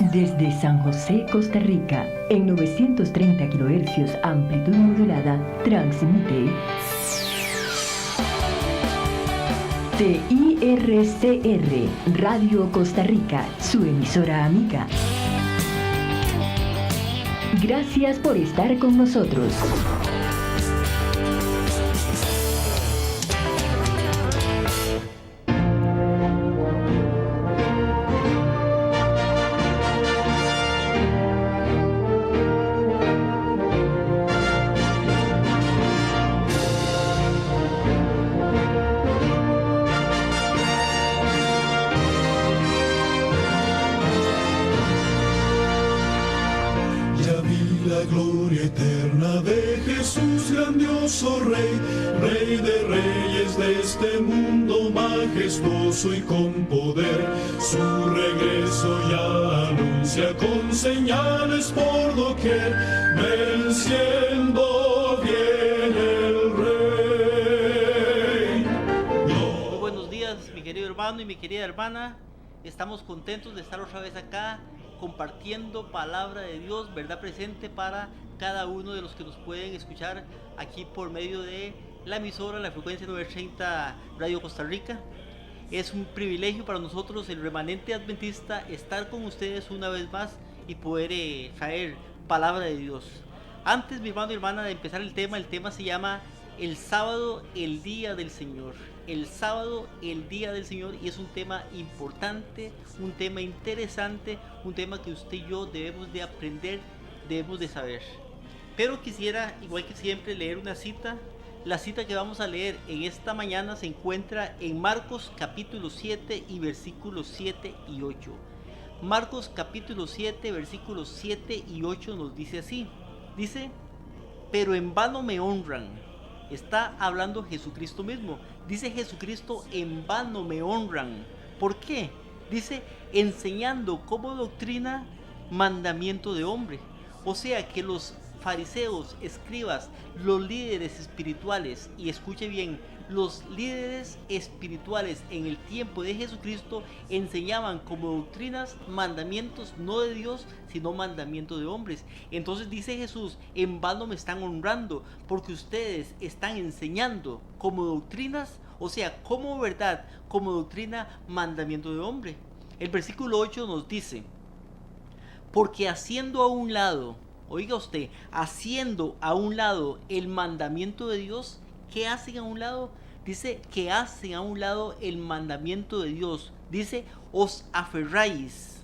Desde San José, Costa Rica, en 930 kHz amplitud modulada, transmite TIRCR, Radio Costa Rica, su emisora amiga. Gracias por estar con nosotros. Y con poder su regreso ya anuncia con señales por doquier, venciendo viene el rey. Muy buenos días, mi querido hermano y mi querida hermana. Estamos contentos de estar otra vez acá compartiendo palabra de Dios, verdad presente para cada uno de los que nos pueden escuchar aquí por medio de la emisora, la frecuencia 930 Radio Costa Rica. Es un privilegio para nosotros, el remanente adventista, estar con ustedes una vez más y poder traer palabra de Dios. Antes, mi hermano y hermana, de empezar el tema se llama El sábado, el día del Señor. El sábado, el día del Señor, y es un tema importante, un tema interesante, un tema que usted y yo debemos de aprender, debemos de saber. Pero quisiera, igual que siempre, leer una cita. La cita que vamos a leer en esta mañana se encuentra en Marcos capítulo 7 y versículos 7 y 8. Marcos capítulo 7, versículos 7 y 8 nos dice así. Dice, pero en vano me honran. Está hablando Jesucristo mismo. Dice Jesucristo, en vano me honran. ¿Por qué? Dice, enseñando como doctrina mandamiento de hombre. O sea que los fariseos, escribas, los líderes espirituales, y escuche bien, los líderes espirituales en el tiempo de Jesucristo enseñaban como doctrinas mandamientos no de Dios, sino mandamientos de hombres. Entonces dice Jesús, en vano me están honrando, porque ustedes están enseñando como doctrinas, o sea, como verdad, como doctrina, mandamiento de hombre. El versículo 8 nos dice, porque haciendo a un lado, oiga usted, haciendo a un lado el mandamiento de Dios, ¿qué hacen a un lado? Dice que hacen a un lado el mandamiento de Dios. Dice, os aferráis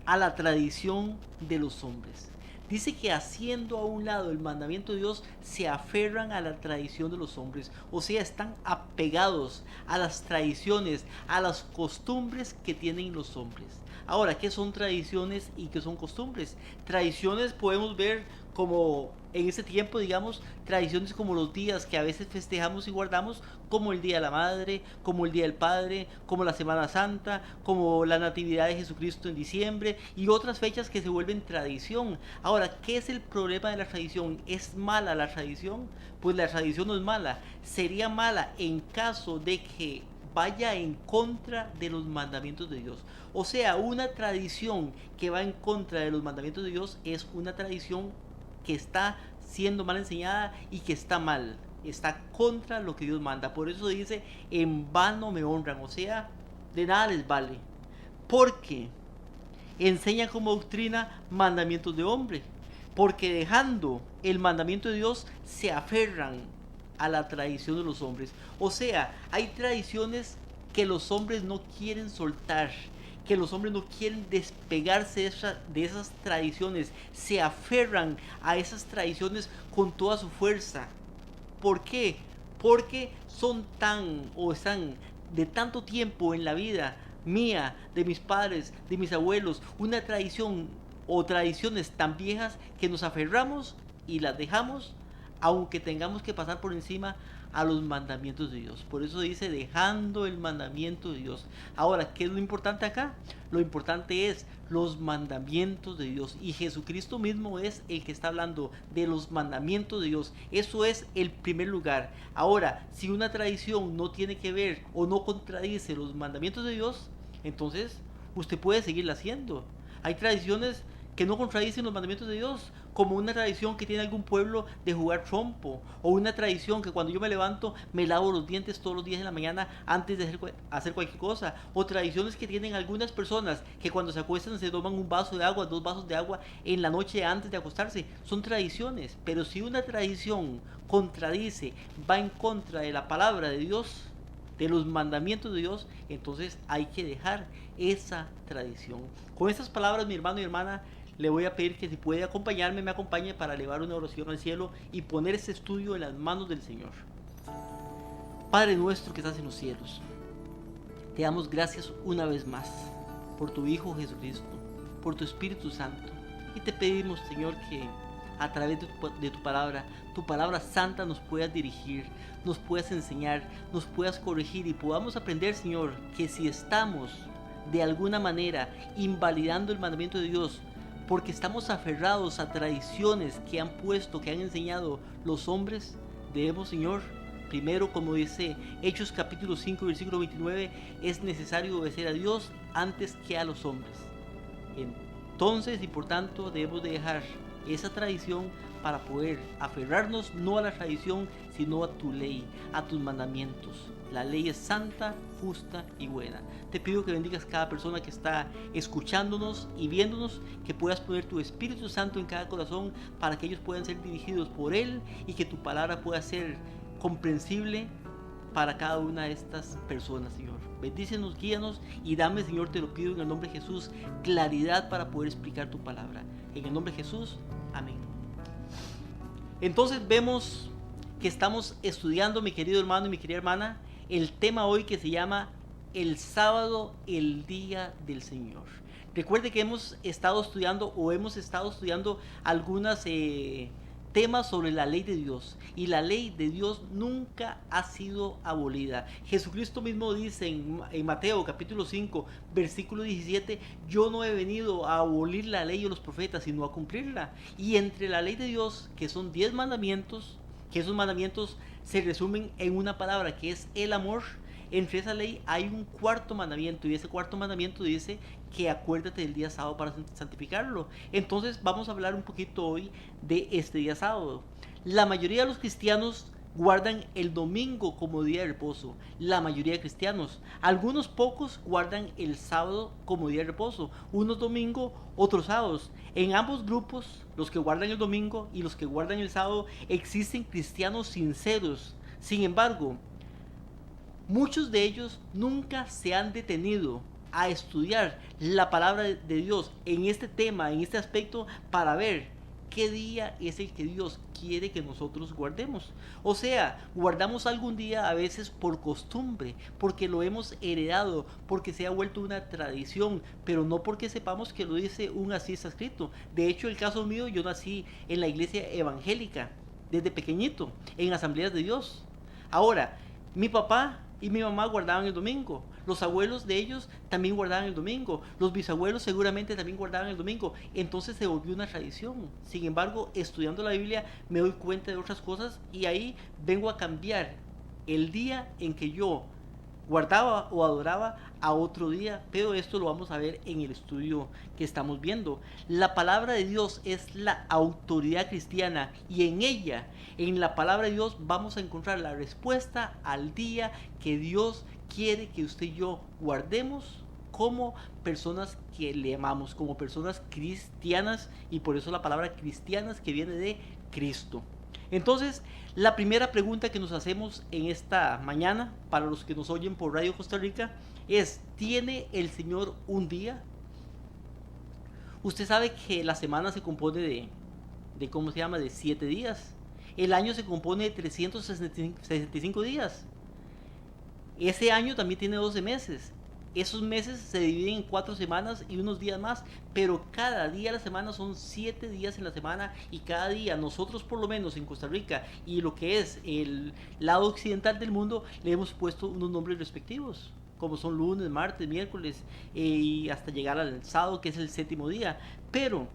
a la tradición de los hombres. Dice que haciendo a un lado el mandamiento de Dios, se aferran a la tradición de los hombres. O sea, están apegados a las tradiciones, a las costumbres que tienen los hombres. Ahora, ¿qué son tradiciones y qué son costumbres? Tradiciones podemos ver como en ese tiempo, digamos, tradiciones como los días que a veces festejamos y guardamos, como el Día de la Madre, como el Día del Padre, como la Semana Santa, como la Natividad de Jesucristo en diciembre y otras fechas que se vuelven tradición. Ahora, ¿qué es el problema de la tradición? ¿Es mala la tradición? Pues la tradición no es mala. Sería mala en caso de que vaya en contra de los mandamientos de Dios. O sea, una tradición que va en contra de los mandamientos de Dios es una tradición que está siendo mal enseñada y que está mal, está contra lo que Dios manda. Por eso dice, en vano me honran, o sea, de nada les vale, porque enseñan como doctrina mandamientos de hombre, porque dejando el mandamiento de Dios se aferran a la tradición de los hombres. O sea, hay tradiciones que los hombres no quieren soltar, que los hombres no quieren despegarse de esas tradiciones, se aferran a esas tradiciones con toda su fuerza. ¿Por qué? Porque son están de tanto tiempo en la vida mía, de mis padres, de mis abuelos, una tradición o tradiciones tan viejas que nos aferramos y las dejamos, aunque tengamos que pasar por encima a los mandamientos de Dios. Por eso dice, dejando el mandamiento de Dios. Ahora, ¿qué es lo importante acá? Lo importante es los mandamientos de Dios. Y Jesucristo mismo es el que está hablando de los mandamientos de Dios. Eso es el primer lugar. Ahora, si una tradición no tiene que ver o no contradice los mandamientos de Dios, entonces usted puede seguirla haciendo. Hay tradiciones que no contradicen los mandamientos de Dios, como una tradición que tiene algún pueblo de jugar trompo, o una tradición que cuando yo me levanto me lavo los dientes todos los días en la mañana antes de hacer cualquier cosa, o tradiciones que tienen algunas personas que cuando se acuestan se toman un vaso de agua, 2 vasos de agua en la noche antes de acostarse. Son tradiciones, pero si una tradición contradice, va en contra de la palabra de Dios, de los mandamientos de Dios, entonces hay que dejar esa tradición. Con estas palabras, mi hermano y hermana, le voy a pedir que si puede acompañarme, me acompañe para elevar una oración al cielo y poner este estudio en las manos del Señor. Padre nuestro que estás en los cielos, te damos gracias una vez más por tu Hijo Jesucristo, por tu Espíritu Santo, y te pedimos, Señor, que a través de tu palabra santa, nos puedas dirigir, nos puedas enseñar, nos puedas corregir y podamos aprender, Señor, que si estamos de alguna manera invalidando el mandamiento de Dios, porque estamos aferrados a tradiciones que han enseñado los hombres, debemos, Señor, primero, como dice Hechos capítulo 5, versículo 29, es necesario obedecer a Dios antes que a los hombres. Entonces, y por tanto, debemos de dejar esa tradición para poder aferrarnos no a la tradición, sino a tu ley, a tus mandamientos. La ley es santa, justa y buena. Te pido que bendigas cada persona que está escuchándonos y viéndonos, que puedas poner tu Espíritu Santo en cada corazón para que ellos puedan ser dirigidos por Él y que tu palabra pueda ser comprensible para cada una de estas personas, Señor. Bendícenos, guíanos y dame, Señor, te lo pido en el nombre de Jesús, claridad para poder explicar tu palabra. En el nombre de Jesús, amén. Entonces vemos que estamos estudiando, mi querido hermano y mi querida hermana, el tema hoy que se llama el sábado, el día del Señor. Recuerde que hemos estado estudiando algunas temas sobre la ley de Dios, y la ley de Dios nunca ha sido abolida. Jesucristo mismo dice en Mateo capítulo 5 versículo 17: yo no he venido a abolir la ley o los profetas, sino a cumplirla. Y entre la ley de Dios, que son 10 mandamientos, que esos mandamientos se resumen en una palabra que es el amor, entre esa ley hay un cuarto mandamiento, y ese cuarto mandamiento dice que acuérdate del día sábado para santificarlo. Entonces vamos a hablar un poquito hoy de este día sábado. La mayoría de los cristianos guardan el domingo como día de reposo. La mayoría de cristianos. Algunos pocos guardan el sábado como día de reposo. Unos domingo, otros sábados. En ambos grupos, los que guardan el domingo y los que guardan el sábado, existen cristianos sinceros. Sin embargo, muchos de ellos nunca se han detenido a estudiar la palabra de Dios en este tema, en este aspecto, para ver qué día es el que Dios quiere que nosotros guardemos. O sea, guardamos algún día a veces por costumbre, porque lo hemos heredado, porque se ha vuelto una tradición, pero no porque sepamos que lo dice así está escrito. De hecho, el caso mío, yo nací en la iglesia evangélica, desde pequeñito, en asambleas de Dios. Ahora, mi papá y mi mamá guardaban el domingo. Los abuelos de ellos también guardaban el domingo. Los bisabuelos seguramente también guardaban el domingo. Entonces se volvió una tradición. Sin embargo, estudiando la Biblia me doy cuenta de otras cosas, y ahí vengo a cambiar el día en que yo guardaba o adoraba a otro día, pero esto lo vamos a ver en el estudio que estamos viendo. La palabra de Dios es la autoridad cristiana, y en ella, en la palabra de Dios, vamos a encontrar la respuesta al día que Dios quiere que usted y yo guardemos como personas que le amamos, como personas cristianas, y por eso la palabra cristianas, que viene de Cristo. Entonces, la primera pregunta que nos hacemos en esta mañana, para los que nos oyen por Radio Costa Rica, es: ¿tiene el Señor un día? Usted sabe que la semana se compone de ¿cómo se llama? De 7 días. El año se compone de 365 días. Ese año también tiene 12 meses. Esos meses se dividen en 4 semanas y unos días más, pero cada día de la semana son 7 días en la semana, y cada día nosotros, por lo menos en Costa Rica y lo que es el lado occidental del mundo, le hemos puesto unos nombres respectivos, como son lunes, martes, miércoles, y hasta llegar al sábado, que es el 7º día. Pero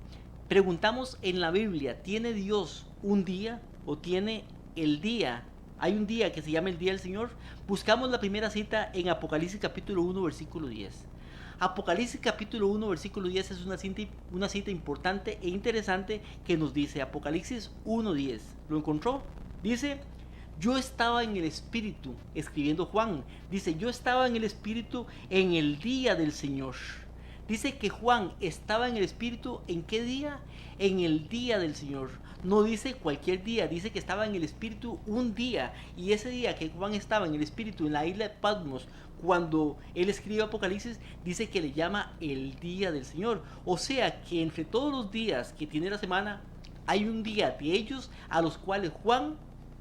preguntamos en la Biblia: ¿tiene Dios un día o tiene el día? Hay un día que se llama el día del Señor. Buscamos la primera cita en Apocalipsis capítulo 1 versículo 10. Apocalipsis capítulo 1, versículo 10 es una cita importante e interesante que nos dice, Apocalipsis 1:10. ¿Lo encontró? Dice, yo estaba en el Espíritu, escribiendo Juan, dice, yo estaba en el Espíritu en el día del Señor. Dice que Juan estaba en el Espíritu, ¿en qué día? En el día del Señor. No dice cualquier día, dice que estaba en el Espíritu un día. Y ese día que Juan estaba en el Espíritu en la isla de Patmos, cuando él escribe Apocalipsis, dice que le llama el día del Señor. O sea que entre todos los días que tiene la semana, hay un día de ellos a los cuales Juan,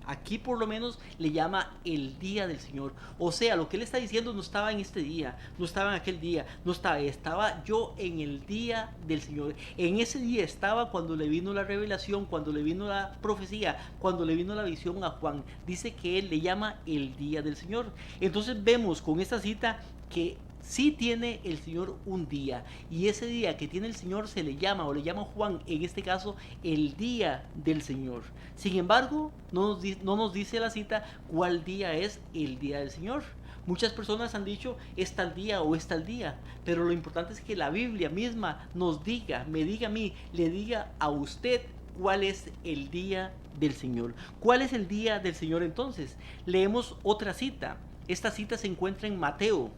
aquí por lo menos, le llama el día del Señor. O sea, lo que él está diciendo no estaba en este día, no estaba en aquel día, no estaba, estaba yo en el día del Señor. En ese día estaba cuando le vino la revelación, cuando le vino la profecía, cuando le vino la visión a Juan. Dice que él le llama el día del Señor. Entonces vemos con esta cita que sí tiene el Señor un día, y ese día que tiene el Señor se le llama, o le llama Juan, en este caso, el día del Señor. Sin embargo, no nos dice la cita cuál día es el día del Señor. Muchas personas han dicho es tal día o es tal día, pero lo importante es que la Biblia misma nos diga, me diga a mí, le diga a usted cuál es el día del Señor. ¿Cuál es el día del Señor entonces? Leemos otra cita. Esta cita se encuentra en Mateo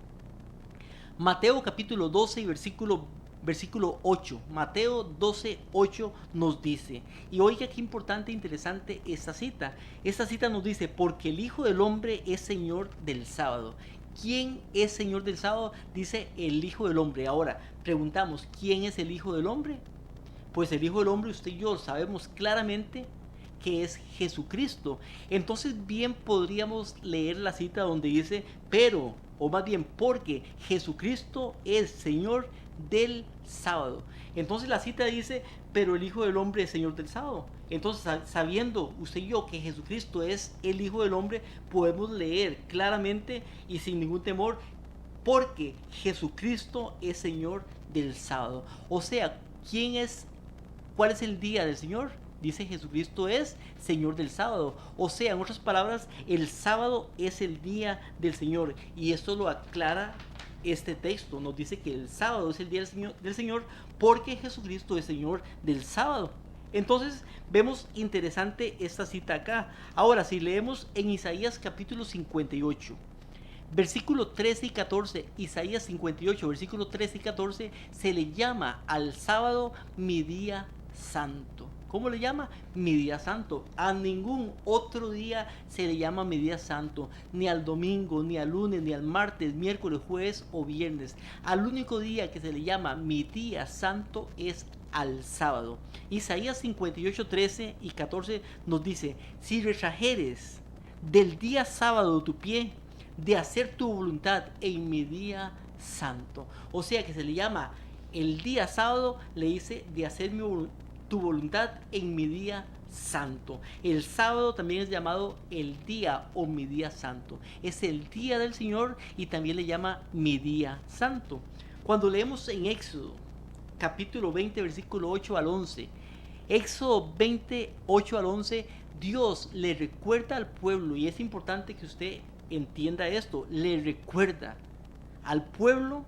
capítulo 12 y versículo 8. Mateo 12, 8 nos dice, y oiga qué importante e interesante esta cita. Esta cita nos dice, porque el Hijo del Hombre es Señor del sábado. ¿Quién es Señor del sábado? Dice el Hijo del Hombre. Ahora, preguntamos, ¿quién es el Hijo del Hombre? Pues el Hijo del Hombre, usted y yo sabemos claramente que es Jesucristo. Entonces bien podríamos leer la cita donde dice, pero, o más bien porque Jesucristo es Señor del sábado. Entonces la cita dice, pero el Hijo del Hombre es Señor del sábado. Entonces, sabiendo usted y yo que Jesucristo es el Hijo del Hombre, podemos leer claramente y sin ningún temor, porque Jesucristo es Señor del sábado. O sea, ¿cuál es el día del Señor? Dice Jesucristo es Señor del sábado. O sea, en otras palabras, el sábado es el día del Señor. Y esto lo aclara este texto. Nos dice que el sábado es el día del Señor porque Jesucristo es Señor del sábado. Entonces vemos interesante esta cita acá. Ahora, si leemos en Isaías capítulo 58, versículo 13 y 14, Isaías 58, versículo 13 y 14, se le llama al sábado mi día santo. ¿Cómo le llama? Mi día santo. A ningún otro día se le llama mi día santo. Ni al domingo, ni al lunes, ni al martes, miércoles, jueves o viernes. Al único día que se le llama mi día santo es al sábado. Isaías 58, 13 y 14 nos dice, si retrajeres del día sábado tu pie, de hacer tu voluntad en mi día santo. O sea que se le llama el día sábado, le dice de hacer tu voluntad en mi día santo. El sábado también es llamado el día o mi día santo. Es el día del Señor y también le llama mi día santo. Cuando leemos en Éxodo capítulo 20 versículo 8 al 11, Éxodo 20, 8 al 11, Dios le recuerda al pueblo, y es importante que usted entienda esto, le recuerda al pueblo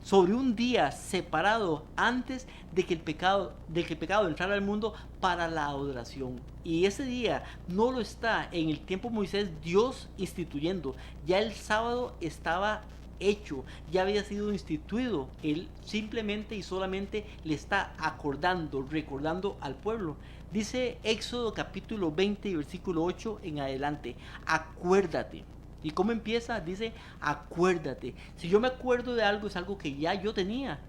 sobre un día separado antes de que el pecado entrara al mundo para la adoración. Y ese día no lo está en el tiempo de Moisés Dios instituyendo, ya el sábado estaba hecho, ya había sido instituido. Él simplemente y solamente le está recordando al pueblo. Dice Éxodo capítulo 20 y versículo 8 en adelante, acuérdate. ¿Y cómo empieza? Dice, acuérdate. Si yo me acuerdo de algo, es algo que ya yo tenía.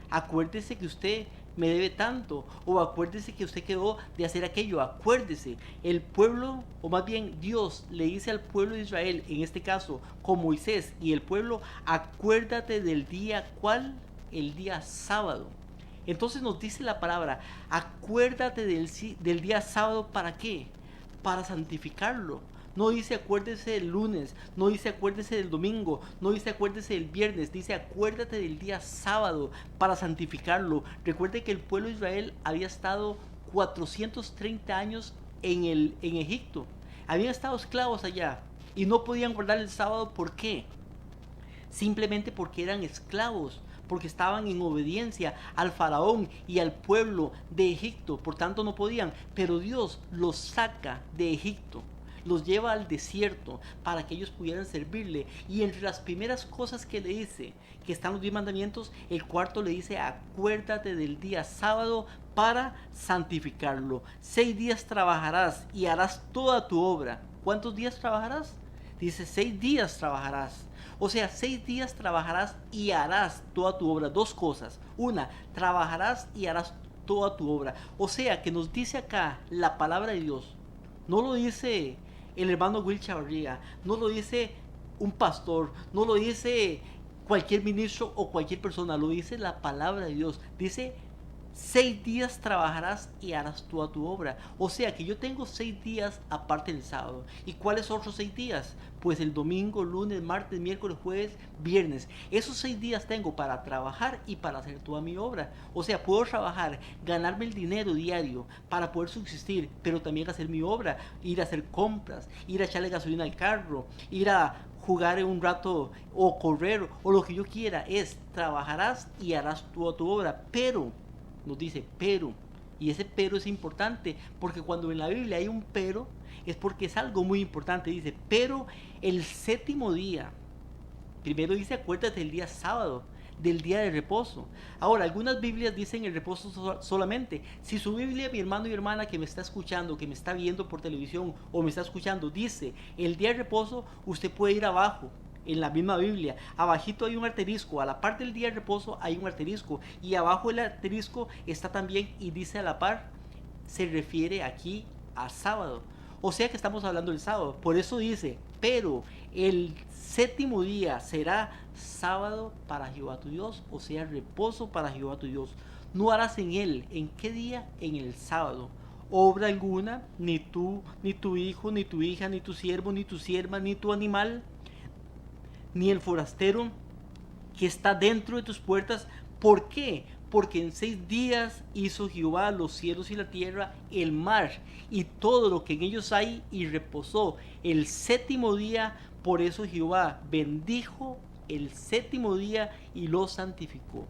Acuérdese que usted me debe tanto, o acuérdese que usted quedó de hacer aquello. Acuérdese, el pueblo, o más bien Dios le dice al pueblo de Israel, en este caso con Moisés y el pueblo, acuérdate del día, ¿cuál? El día sábado. Entonces nos dice la palabra, acuérdate del día sábado, ¿para qué? Para santificarlo. No dice acuérdese del lunes, no dice acuérdese del domingo, no dice acuérdese del viernes, dice acuérdate del día sábado para santificarlo. Recuerde que el pueblo de Israel había estado 430 años en Egipto. Habían estado esclavos allá y no podían guardar el sábado. ¿Por qué? Simplemente porque eran esclavos. porque estaban en obediencia al faraón y al pueblo de Egipto, por tanto no podían, pero Dios los saca de Egipto, los lleva al desierto para que ellos pudieran servirle. Y entre las primeras cosas que le dice, que están los 10 mandamientos, el cuarto le dice: acuérdate del día sábado para santificarlo. 6 días trabajarás y harás toda tu obra. ¿Cuántos días trabajarás? Dice 6 días trabajarás. O sea, 6 días trabajarás y harás toda tu obra. Dos cosas. Una, trabajarás y harás toda tu obra. O sea, que nos dice acá la palabra de Dios. No lo dice el hermano Will Chavarría, no lo dice un pastor, no lo dice cualquier ministro o cualquier persona, lo dice la palabra de Dios. Dice: 6 días trabajarás y harás toda tu obra. O sea que yo tengo 6 días aparte del sábado. ¿Y cuáles otros 6 días? Pues el domingo, lunes, martes, miércoles, jueves, viernes. Esos 6 días tengo para trabajar y para hacer toda mi obra. O sea, puedo trabajar, ganarme el dinero diario para poder subsistir, pero también hacer mi obra, ir a hacer compras, ir a echarle gasolina al carro, ir a jugar un rato o correr o lo que yo quiera. Es: trabajarás y harás toda tu obra. Pero nos dice pero, y ese pero es importante, porque cuando en la Biblia hay un pero, es porque es algo muy importante. Dice: pero el séptimo día. Primero dice: acuérdate del día sábado, del día de reposo. Ahora, algunas Biblias dicen el reposo solamente. Si su Biblia, mi hermano y hermana que me está escuchando, que me está viendo por televisión o me está escuchando, dice el día de reposo, usted puede ir abajo. En la misma Biblia, abajito hay un asterisco, a la par del día de reposo hay un asterisco, y abajo el asterisco está también y dice a la par, se refiere aquí a sábado. O sea que estamos hablando del sábado. Por eso dice: pero el séptimo día será sábado para Jehová tu Dios, o sea, reposo para Jehová tu Dios. No harás en él. ¿En qué día? En el sábado. Obra alguna, ni tú, ni tu hijo, ni tu hija, ni tu siervo, ni tu sierva, ni tu animal, ni el forastero que está dentro de tus puertas. ¿Por qué? Porque en 6 días hizo Jehová los cielos y la tierra, el mar y todo lo que en ellos hay, y reposó el séptimo día. Por eso Jehová bendijo el séptimo día y lo santificó.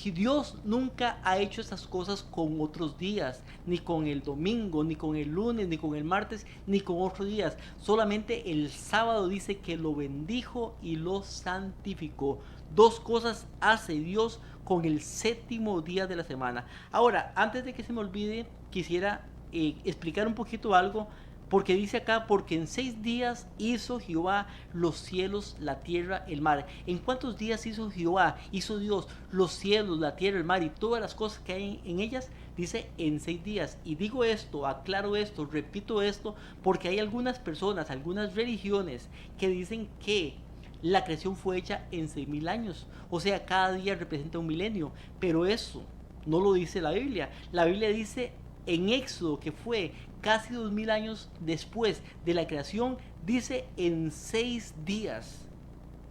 Dios nunca ha hecho estas cosas con otros días, ni con el domingo, ni con el lunes, ni con el martes, ni con otros días. Solamente el sábado dice que lo bendijo y lo santificó. 2 cosas hace Dios con el séptimo día de la semana. Ahora, antes de que se me olvide, quisiera explicar un poquito algo. Porque dice acá: porque en 6 días hizo Jehová los cielos, la tierra, el mar. ¿En cuántos días hizo Jehová, hizo Dios los cielos, la tierra, el mar y todas las cosas que hay en ellas? Dice: en 6 días. Y digo esto, aclaro esto, repito esto, porque hay algunas personas, algunas religiones que dicen que la creación fue hecha en 6.000 años. O sea, cada día representa un milenio. Pero eso no lo dice la Biblia. La Biblia dice en Éxodo que fue casi 2000 años después de la creación. Dice en 6 días.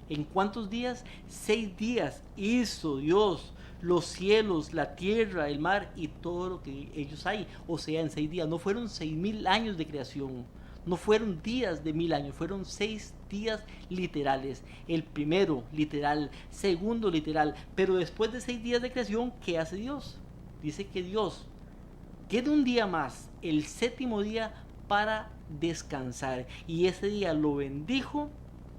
¿En cuántos días? 6 días hizo Dios los cielos, la tierra, el mar y todo lo que ellos hay. O sea, en 6 días. No fueron 6.000 años de creación. No fueron días de 1000 años. Fueron 6 días literales. El primero literal, segundo literal. Pero después de 6 días de creación, ¿qué hace Dios? Dice que Dios queda un día más, el séptimo día, para descansar. Y ese día lo bendijo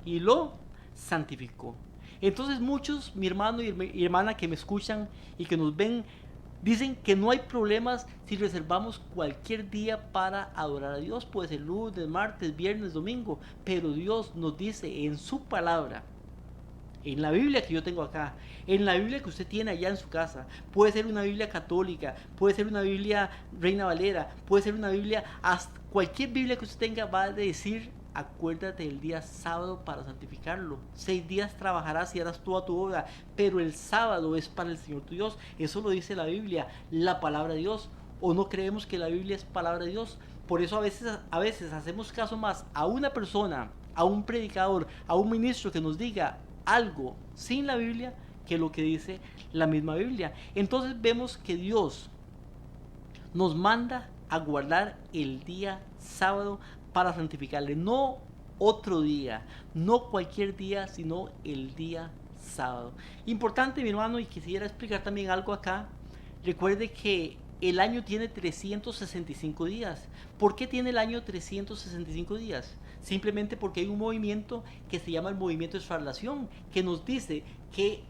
y lo santificó. Entonces muchos, mi hermano y hermana que me escuchan y que nos ven, dicen que no hay problemas si reservamos cualquier día para adorar a Dios. Puede ser lunes, martes, viernes, domingo. Pero Dios nos dice en su palabra, en la Biblia que yo tengo acá, en la Biblia que usted tiene allá en su casa, puede ser una Biblia católica, puede ser una Biblia Reina Valera, puede ser una Biblia, hasta cualquier Biblia que usted tenga va a decir: acuérdate del día sábado para santificarlo. 6 días trabajarás y harás toda tu obra, pero el sábado es para el Señor tu Dios. Eso lo dice la Biblia, la palabra de Dios. ¿O no creemos que la Biblia es palabra de Dios? Por eso a veces hacemos caso más a una persona, a un predicador, a un ministro que nos diga algo sin la Biblia que lo que dice la misma Biblia. Entonces vemos que Dios nos manda a guardar el día sábado para santificarle. No otro día, no cualquier día, sino el día sábado. Importante, mi hermano, y quisiera explicar también algo acá. Recuerde que el año tiene 365 días. ¿Por qué tiene el año 365 días? Simplemente porque hay un movimiento que se llama el movimiento de traslación, que nos dice que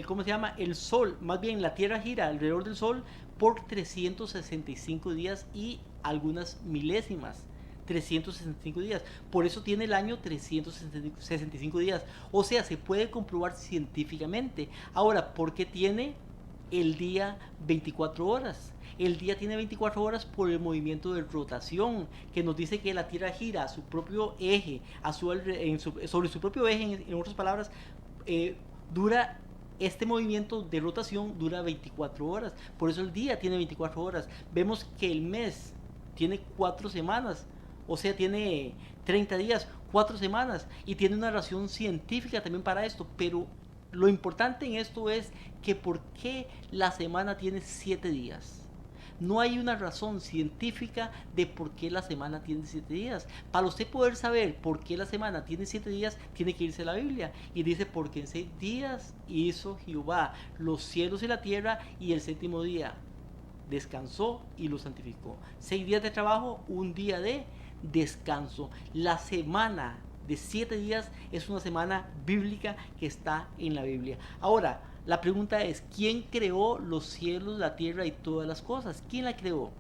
¿cómo se llama? El Sol, más bien la Tierra gira alrededor del Sol por 365 días y algunas milésimas. 365 días. Por eso tiene el año 365 días. O sea, se puede comprobar científicamente. Ahora, ¿por qué tiene el día 24 horas? El día tiene 24 horas por el movimiento de rotación, que nos dice que la Tierra gira a su propio eje, sobre su propio eje, en otras palabras, este movimiento de rotación dura 24 horas. Por eso el día tiene 24 horas. Vemos que el mes tiene 4 semanas. O sea, tiene 30 días, 4 semanas, y tiene una razón científica también para esto. Pero lo importante en esto es que ¿por qué la semana tiene 7 días? No hay una razón científica de por qué la semana tiene 7 días. Para usted poder saber por qué la semana tiene 7 días, tiene que irse a la Biblia. Y dice, porque en 6 días hizo Jehová los cielos y la tierra, y el séptimo día descansó y lo santificó. 6 días de trabajo, un día de descanso. La semana de 7 días es una semana bíblica que está en la Biblia. Ahora, la pregunta es, ¿quién creó los cielos, la tierra y todas las cosas? ¿Quién la creó?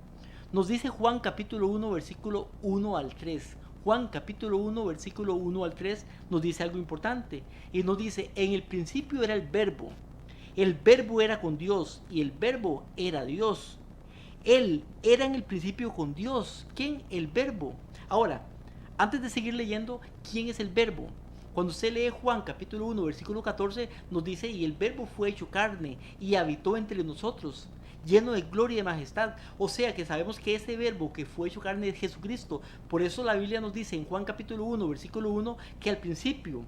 Nos dice Juan capítulo 1, versículo 1 al 3. Juan capítulo 1, versículo 1 al 3 nos dice algo importante. Y nos dice, en el principio era el verbo era con Dios, y el verbo era Dios. Él era en el principio con Dios. ¿Quién? El verbo. Ahora, antes de seguir leyendo, ¿quién es el verbo? Cuando usted lee Juan capítulo 1, versículo 14, nos dice, y el verbo fue hecho carne y habitó entre nosotros, lleno de gloria y majestad. O sea que sabemos que ese verbo que fue hecho carne es Jesucristo. Por eso la Biblia nos dice en Juan capítulo 1, versículo 1, que al principio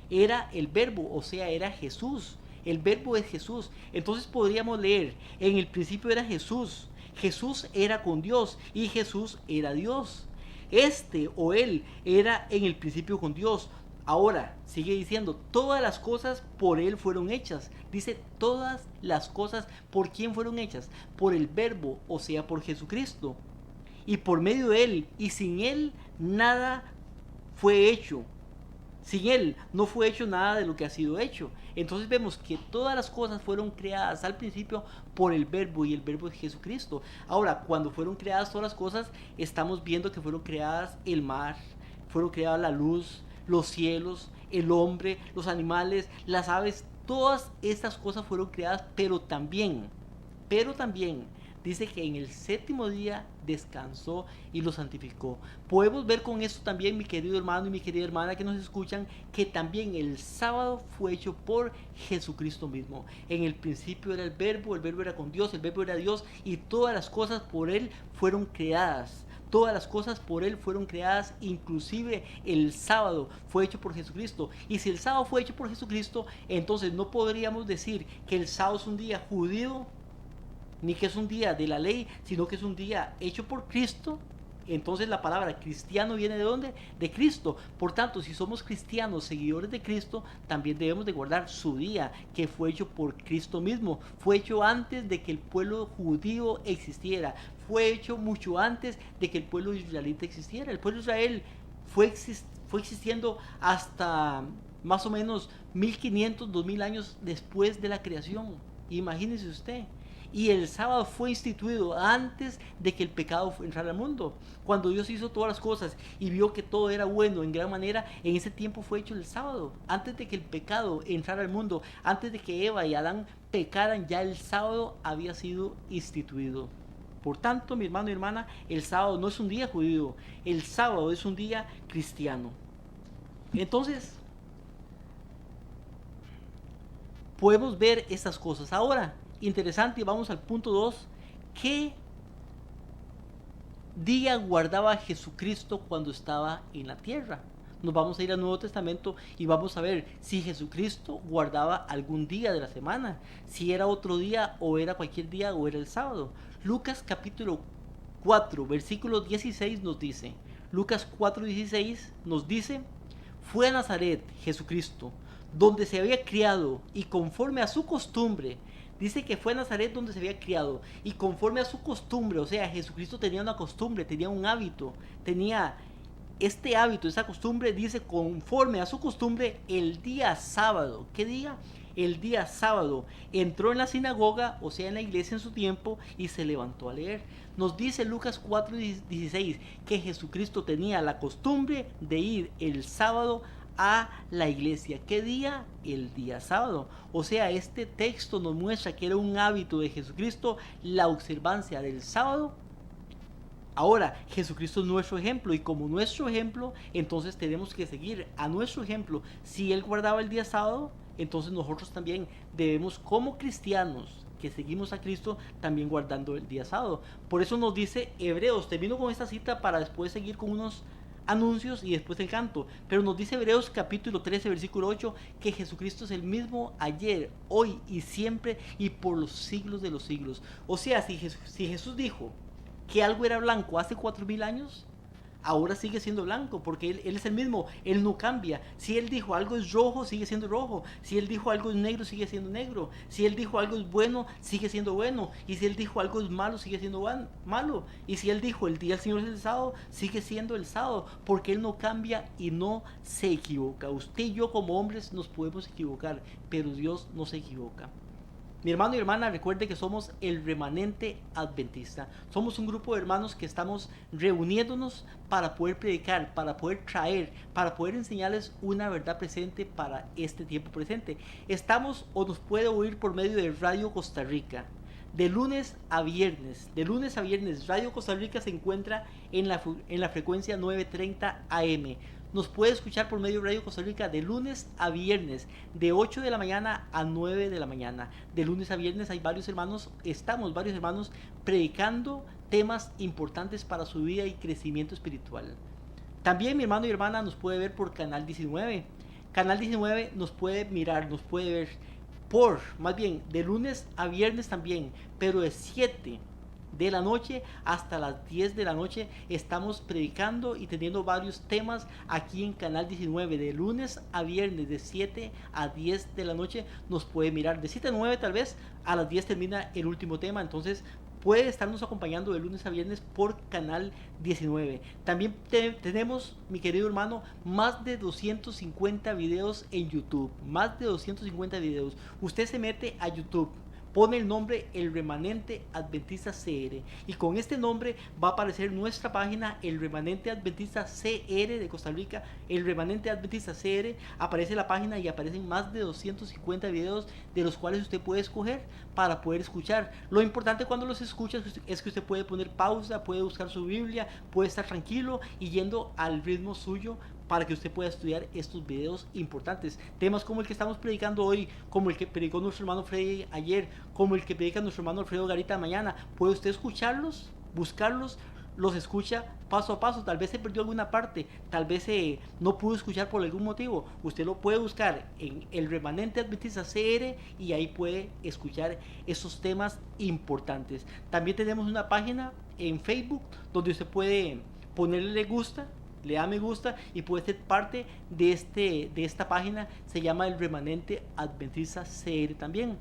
era el verbo, o sea, era Jesús. El verbo es Jesús. Entonces podríamos leer, en el principio era Jesús. Jesús era con Dios y Jesús era Dios. Él era en el principio con Dios. Ahora, sigue diciendo, todas las cosas por Él fueron hechas. Dice, todas las cosas, ¿por quién fueron hechas? Por el verbo, o sea, por Jesucristo. Y por medio de Él, y sin Él, nada fue hecho. Sin Él no fue hecho nada de lo que ha sido hecho. Entonces vemos que todas las cosas fueron creadas al principio por el verbo, y el verbo es Jesucristo. Ahora, cuando fueron creadas todas las cosas, estamos viendo que fueron creadas el mar, fueron creadas la luz, los cielos, el hombre, los animales, las aves. Todas estas cosas fueron creadas, pero también dice que en el séptimo día descansó y lo santificó. Podemos ver con esto también, mi querido hermano y mi querida hermana que nos escuchan, que también el sábado fue hecho por Jesucristo mismo. En el principio era el verbo era con Dios, el verbo era Dios, y todas las cosas por Él fueron creadas. Todas las cosas por Él fueron creadas, inclusive el sábado fue hecho por Jesucristo. Y si el sábado fue hecho por Jesucristo, entonces no podríamos decir que el sábado es un día judío, ni que es un día de la ley, sino que es un día hecho por Cristo. Entonces la palabra cristiano viene ¿de dónde? De Cristo. Por tanto, si somos cristianos, seguidores de Cristo, también debemos de guardar su día, que fue hecho por Cristo mismo. Fue hecho antes de que el pueblo judío existiera. Fue hecho mucho antes de que el pueblo israelita existiera. El pueblo de Israel fue existiendo hasta más o menos 1500, 2000 años después de la creación. Imagínese usted. Y el sábado fue instituido antes de que el pecado entrara al mundo. Cuando Dios hizo todas las cosas y vio que todo era bueno en gran manera, en ese tiempo fue hecho el sábado. Antes de que el pecado entrara al mundo, antes de que Eva y Adán pecaran, ya el sábado había sido instituido. Por tanto, mi hermano y hermana, el sábado no es un día judío, el sábado es un día cristiano. Entonces, podemos ver estas cosas. Ahora, interesante, y vamos al punto 2. ¿Qué día guardaba Jesucristo cuando estaba en la tierra? Nos vamos a ir al Nuevo Testamento y vamos a ver si Jesucristo guardaba algún día de la semana, si era otro día o era cualquier día o era el sábado. Lucas capítulo 4, versículo 16 nos dice, Lucas 4:16 nos dice, fue a Nazaret Jesucristo, donde se había criado y conforme a su costumbre. Dice que fue a Nazaret donde se había criado y conforme a su costumbre, o sea, Jesucristo tenía una costumbre, tenía un hábito, tenía este hábito, esa costumbre, dice conforme a su costumbre el día sábado. ¿Qué día? El día sábado entró en la sinagoga, o sea, en la iglesia en su tiempo, y se levantó a leer. Nos dice Lucas 4:16 que Jesucristo tenía la costumbre de ir el sábado a la iglesia. ¿Qué día? El día sábado. O sea, este texto nos muestra que era un hábito de Jesucristo la observancia del sábado. Ahora, Jesucristo es nuestro ejemplo y como nuestro ejemplo, entonces tenemos que seguir a nuestro ejemplo. Si Él guardaba el día sábado, entonces nosotros también debemos, como cristianos que seguimos a Cristo, también guardando el día sábado. Por eso nos dice Hebreos, termino con esta cita para después seguir con unos anuncios y después el canto, pero nos dice Hebreos capítulo 13 versículo 8 que Jesucristo es el mismo ayer, hoy y siempre y por los siglos de los siglos. O sea, si Jesús dijo que algo era blanco hace 4000 años, ahora sigue siendo blanco, porque él es el mismo, Él no cambia. Si Él dijo algo es rojo, sigue siendo rojo. Si Él dijo algo es negro, sigue siendo negro. Si Él dijo algo es bueno, sigue siendo bueno. Y si Él dijo algo es malo, sigue siendo malo. Y si Él dijo el día del Señor es el sábado, sigue siendo el sábado, porque Él no cambia y no se equivoca. Usted y yo como hombres nos podemos equivocar, pero Dios no se equivoca. Mi hermano y hermana, recuerde que somos el remanente adventista. Somos un grupo de hermanos que estamos reuniéndonos para poder predicar, para poder traer, para poder enseñarles una verdad presente para este tiempo presente. Estamos o nos puede oír por medio de Radio Costa Rica. De lunes a viernes, Radio Costa Rica se encuentra en la frecuencia 930 AM. Nos puede escuchar por medio de Radio Costa Rica de lunes a viernes, de 8 de la mañana a 9 de la mañana. De lunes a viernes hay estamos varios hermanos predicando temas importantes para su vida y crecimiento espiritual. También mi hermano y hermana nos puede ver por Canal 19. Canal 19 nos puede mirar, nos puede ver de lunes a viernes también, pero de 7 de la noche hasta las 10 de la noche estamos predicando y teniendo varios temas aquí en Canal 19. De lunes a viernes de 7 a 10 de la noche nos puede mirar. De 7 a 9 tal vez, a las 10 termina el último tema, entonces puede estarnos acompañando de lunes a viernes por Canal 19. También tenemos, mi querido hermano, más de 250 videos en YouTube. Más de 250 videos. Usted se mete a YouTube, pone el nombre El Remanente Adventista CR y con este nombre va a aparecer nuestra página El Remanente Adventista CR de Costa Rica. El Remanente Adventista CR, aparece la página y aparecen más de 250 videos de los cuales usted puede escoger para poder escuchar. Lo importante cuando los escucha es que usted puede poner pausa, puede buscar su Biblia, puede estar tranquilo y yendo al ritmo suyo para que usted pueda estudiar estos videos importantes. Temas como el que estamos predicando hoy, como el que predicó nuestro hermano Freddy ayer, como el que predica nuestro hermano Alfredo Garita mañana. Puede usted escucharlos, buscarlos, los escucha paso a paso. Tal vez se perdió alguna parte, tal vez no pudo escuchar por algún motivo. Usted lo puede buscar en El Remanente Adventista CR y ahí puede escuchar esos temas importantes. También tenemos una página en Facebook donde usted puede ponerle le da me gusta y puede ser parte de esta página. Se llama El Remanente Adventista CR también.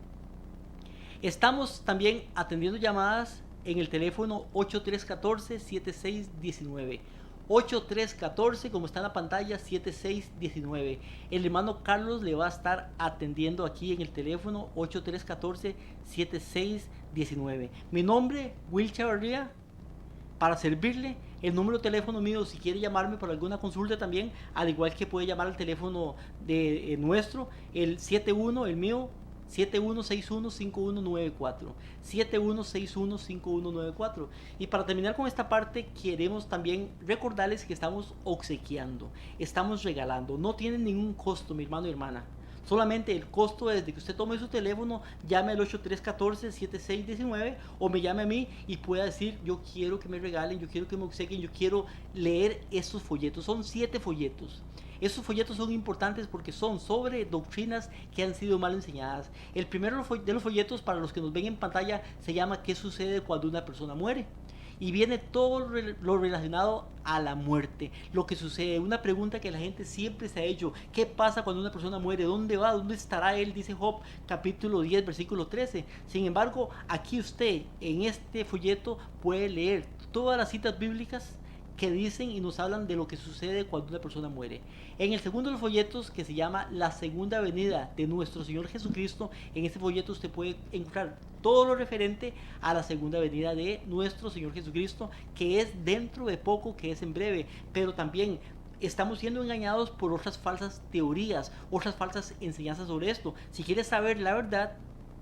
Estamos también atendiendo llamadas en el teléfono 8314-7619. 8314, como está en la pantalla, 7619. El hermano Carlos le va a estar atendiendo aquí en el teléfono 8314-7619. Mi nombre, Will Chavarría, para servirle. El número de teléfono mío, si quiere llamarme para alguna consulta también, al igual que puede llamar al teléfono de nuestro, el 71, el mío, 7161-5194. 7161-5194. Y para terminar con esta parte, queremos también recordarles que estamos obsequiando, estamos regalando. No tienen ningún costo, mi hermano y hermana. Solamente el costo es de que usted tome su teléfono, llame al 8314-7619 o me llame a mí y pueda decir: yo quiero que me regalen, yo quiero que me obsequien, yo quiero leer estos folletos. Son 7 folletos. Esos folletos son importantes porque son sobre doctrinas que han sido mal enseñadas. El primero de los folletos, para los que nos ven en pantalla, se llama ¿Qué sucede cuando una persona muere? y viene todo lo relacionado a la muerte, lo que sucede. Una pregunta que la gente siempre se ha hecho: ¿qué pasa cuando una persona muere? ¿Dónde va? ¿Dónde estará él? Dice Job capítulo 10 versículo 13. Sin embargo, aquí usted en este folleto puede leer todas las citas bíblicas que dicen y nos hablan de lo que sucede cuando una persona muere. En el segundo de los folletos, que se llama La Segunda Venida de nuestro Señor Jesucristo, en este folleto usted puede encontrar todo lo referente a la segunda venida de nuestro Señor Jesucristo, que es dentro de poco, que es en breve. Pero también estamos siendo engañados por otras falsas teorías, otras falsas enseñanzas sobre esto. Si quieres saber la verdad,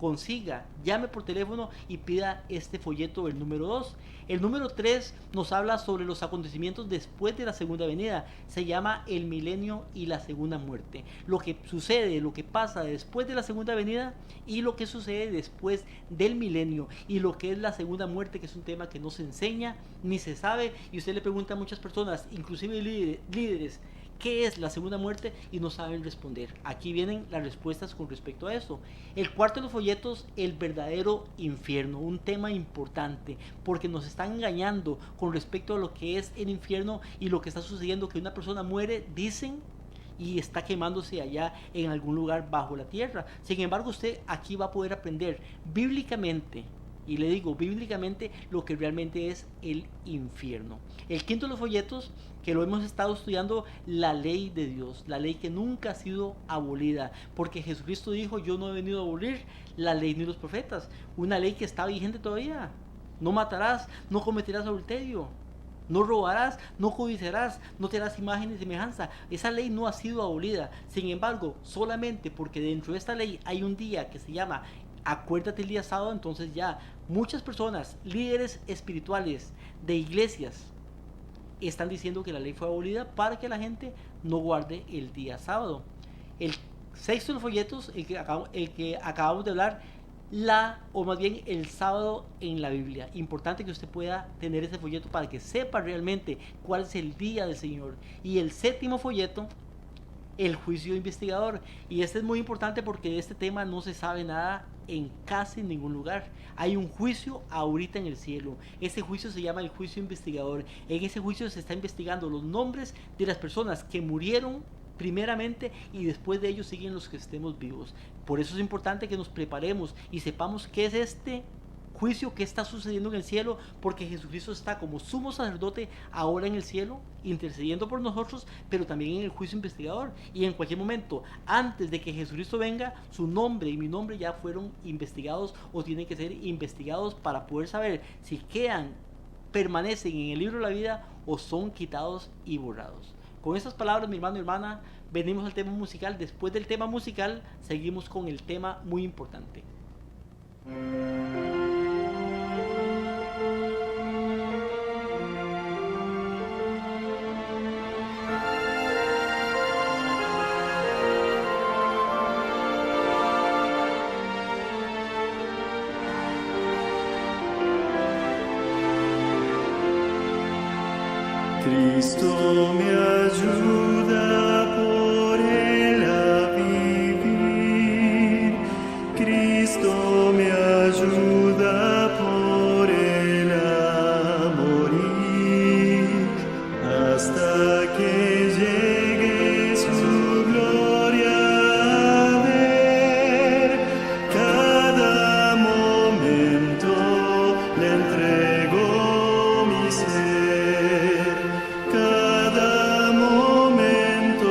consiga, llame por teléfono y pida este folleto, el número 2. El número 3 nos habla sobre los acontecimientos después de la segunda venida. Se llama el milenio y la segunda muerte. Lo que sucede, lo que pasa después de la segunda venida y lo que sucede después del milenio, y lo que es la segunda muerte, que es un tema que no se enseña ni se sabe, y usted le pregunta a muchas personas, inclusive líderes, ¿qué es la segunda muerte? Y no saben responder. Aquí vienen las respuestas con respecto a esto. El cuarto de los folletos, el verdadero infierno, un tema importante, porque nos están engañando con respecto a lo que es el infierno y lo que está sucediendo, que una persona muere, dicen, y está quemándose allá en algún lugar bajo la tierra. Sin embargo, usted aquí va a poder aprender bíblicamente, y le digo bíblicamente, lo que realmente es el infierno. El quinto de los folletos, que lo hemos estado estudiando, la ley de Dios, la ley que nunca ha sido abolida, porque Jesucristo dijo: yo no he venido a abolir la ley ni los profetas. Una ley que está vigente todavía: no matarás, no cometerás adulterio, no robarás, no codiciarás, no te harás imagen ni semejanza. Esa ley no ha sido abolida. Sin embargo, solamente porque dentro de esta ley hay un día que se llama acuérdate el día sábado, entonces ya muchas personas, líderes espirituales de iglesias, están diciendo que la ley fue abolida para que la gente no guarde el día sábado. El sexto de los folletos, el que acabamos de hablar, o más bien el sábado en la Biblia. Importante que usted pueda tener ese folleto para que sepa realmente cuál es el día del Señor. Y el séptimo folleto, el juicio investigador. Y este es muy importante porque de este tema no se sabe nada en casi ningún lugar. Hay un juicio ahorita en el cielo. Ese juicio se llama el juicio investigador. En ese juicio se está investigando los nombres de las personas que murieron primeramente, y después de ellos siguen los que estemos vivos. Por eso es importante que nos preparemos y sepamos qué es este juicio que está sucediendo en el cielo, porque Jesucristo está como sumo sacerdote ahora en el cielo, intercediendo por nosotros, pero también en el juicio investigador. Y en cualquier momento, antes de que Jesucristo venga, su nombre y mi nombre ya fueron investigados o tienen que ser investigados para poder saber si permanecen en el libro de la vida o son quitados y borrados. Con estas palabras, mi hermano y hermana, venimos al tema musical. Después del tema musical, seguimos con el tema muy importante. Cristo me ayuda por él a vivir, Cristo me ayuda por él a morir, hasta que llegue su gloria a ver. Cada momento le entrego mi ser. Cada momento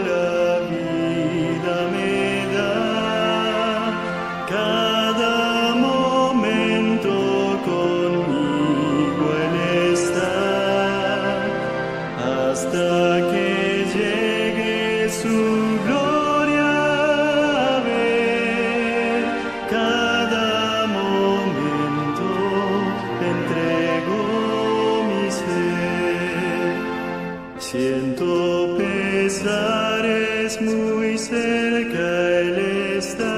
la vida me da, cada momento conmigo Él está, hasta que llegue su gloria a ver. Cada momento le entrego mi ser. Siento pesares, muy cerca Él está.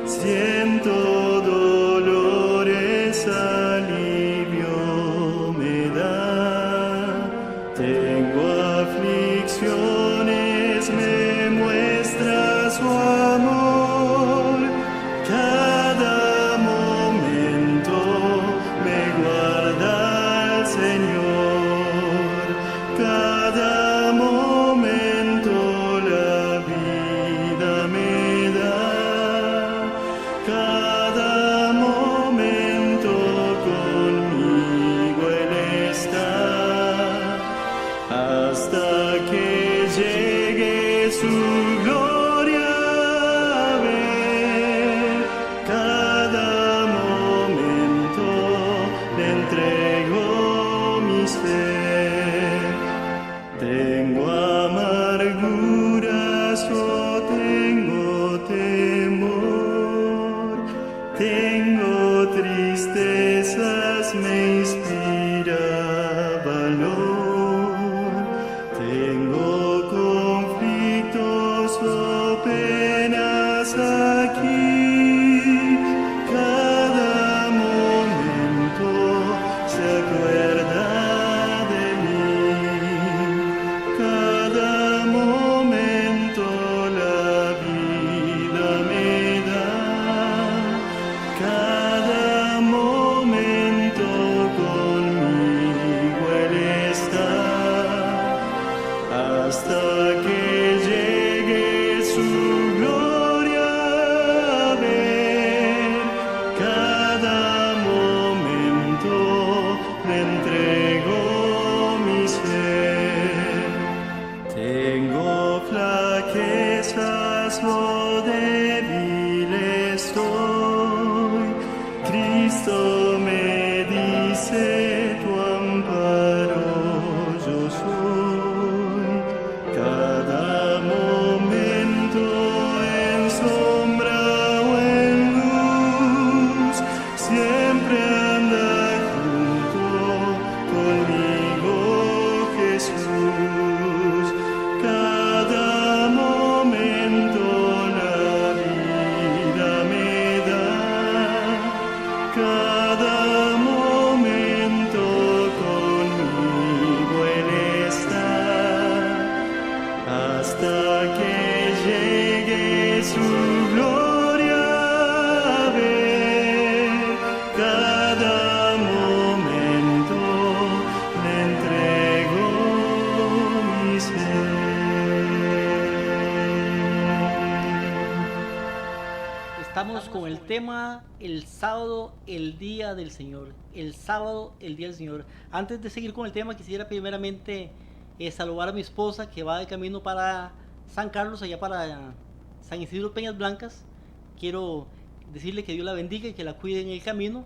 Siento dolores, alivio me da. Tengo aflicciones, me muestra su amor. Cada momento me guarda Tengo tristezas, me inspira valor. Tengo conflictos o penas aquí. Cada momento se acuerda de mí. Cada momento la vida me da. Cada momento conmigo Él está, hasta que llegue su gloria a ver. Cada momento le entrego mi ser. Tengo flaquezas o débil estoy. Cristo me dice, tu amparo yo soy. Cada momento en sombra o en luz, siempre anda junto conmigo Jesús. Cada momento la vida me da. Cada momento conmigo Él está, hasta que llegue su gloria a ver. Cada momento le entrego mi ser. Estamos con el tema el sábado, el día del Señor. El sábado, el día del Señor. Antes de seguir con el tema, quisiera primeramente saludar a mi esposa que va de camino para San Carlos, allá para San Isidro Peñas Blancas. Quiero decirle que Dios la bendiga y que la cuide en el camino.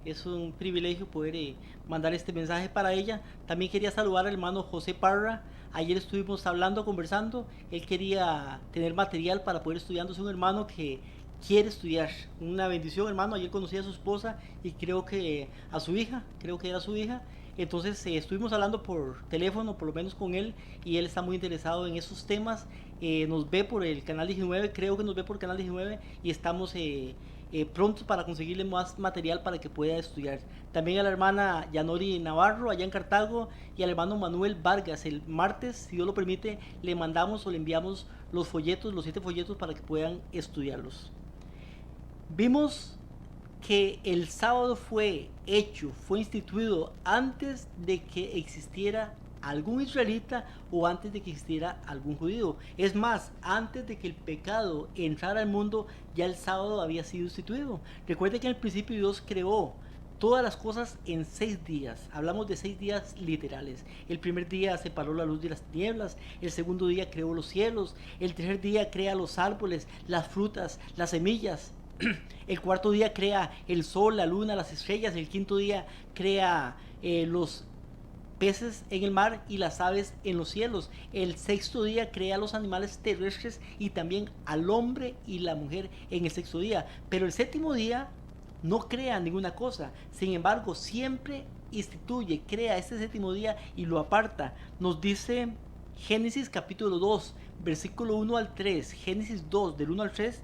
Es un privilegio poder mandar este mensaje para ella. También quería saludar al hermano José Parra. Ayer estuvimos hablando, conversando. Él quería tener material para poder estudiar. Es un hermano que quiere estudiar. Una bendición, hermano. Ayer conocí a su esposa y creo que a su hija. Creo que era su hija. Entonces estuvimos hablando por teléfono, por lo menos con él, y él está muy interesado en esos temas. Nos ve por el canal 19, creo que nos ve por el canal 19, y estamos prontos para conseguirle más material para que pueda estudiar. También a la hermana Yanori Navarro, allá en Cartago, y al hermano Manuel Vargas. El martes, si Dios lo permite, le mandamos o le enviamos los folletos, los 7 folletos, para que puedan estudiarlos. Vimos que el sábado fue instituido antes de que existiera algún israelita o antes de que existiera algún judío. Es más, antes de que el pecado entrara al mundo, ya el sábado había sido instituido. Recuerde que en el principio Dios creó todas las cosas en 6 días. Hablamos de 6 días literales. El primer día separó la luz de las tinieblas. El segundo día creó los cielos. El tercer día crea los árboles, las frutas, las semillas. El cuarto día crea el sol, la luna, las estrellas. El quinto día crea los peces en el mar y las aves en los cielos. El sexto día crea los animales terrestres y también al hombre y la mujer en el sexto día. Pero el séptimo día no crea ninguna cosa. Sin embargo, siempre instituye, crea este séptimo día y lo aparta. Nos dice Génesis capítulo 2, versículo 1 al 3. Génesis 2, del 1 al 3.